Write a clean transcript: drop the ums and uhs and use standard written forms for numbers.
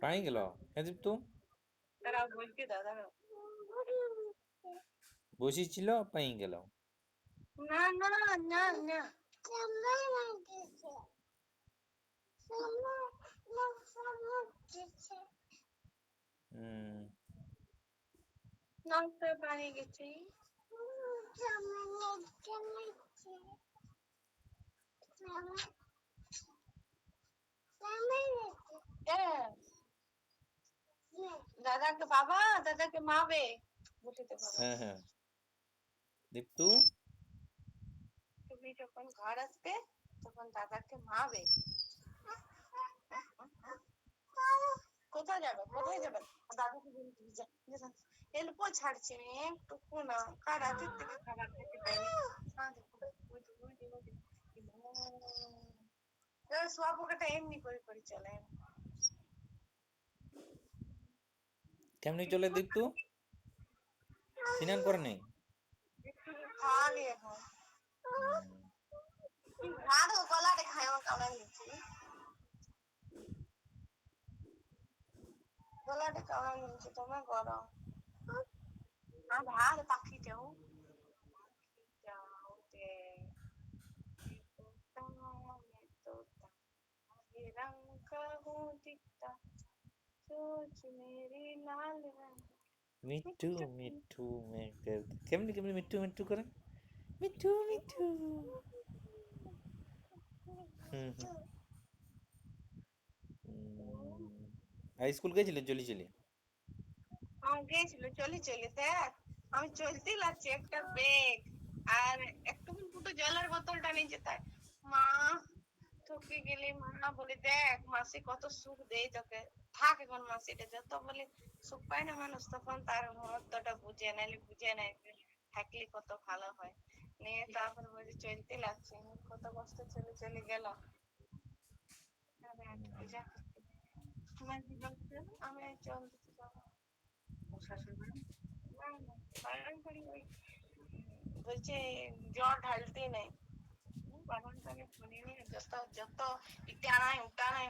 পানি গেল হ্যাঁ দীপ্তু তারা বলতে দাদা বসেছিল পানি গেল না না না না হুম নাকতে পানি গেছে দাদাকে বাবা দাদাকে মাবে বলতে বাবা হ্যাঁ হ্যাঁ দীপ্তু তুমি যখন ঘর আসবে তখন দাদাকে মাবে কোথায় যাবে কোথায় যাবে দাদাকে বলতে এলপো ছাড়ছে একটুকু না কার রাতের থেকে খাবার খেতে পাইনি শোয়া পোকাটা এমনি করে করে চলে কেমনি চলে দীপ্তু স্নান করে নেই খাওয়ালি এখন ভাত গলাটা খাই আমার কামড়া নিচ্ছি গলাটা কামড়া নিচ্ছি তোমার গরম আর ভাত পাখি যাও रंग का हूँ दिखता सोच मेरी लाल रंग মিঠু মিঠু মেঘের কেমনি কেমনি মিঠু মিঠু করে মিঠু মিঠু হুম হুম আর স্কুল গেছিলে চলি চলি গেছিল চলে চলে দেখ আমি চলতেই লাগছি একটা বেগ আর একটু দুটো জলের বোতলটা নিয়ে যেতে হয়। মা থকে গেলে মা বলে দেখ মাসি কত সুখ দেয় তোকে থাক এখন মাসিটা যত বলে সুখ পায় না মানুষ তখন তার মহত্বটা বুঝে নাইলে বুঝে নাই থাকলে কত ভালো হয় নিয়ে তারপরে বলছে চলতে লাগছে কত কষ্ট চলে চলে গেল আমি চলতে যাবো বলছে জ্বর ঢালতে নেই বাগানটাকে শুনিনি যত যত ইটা নাই উঠা নাই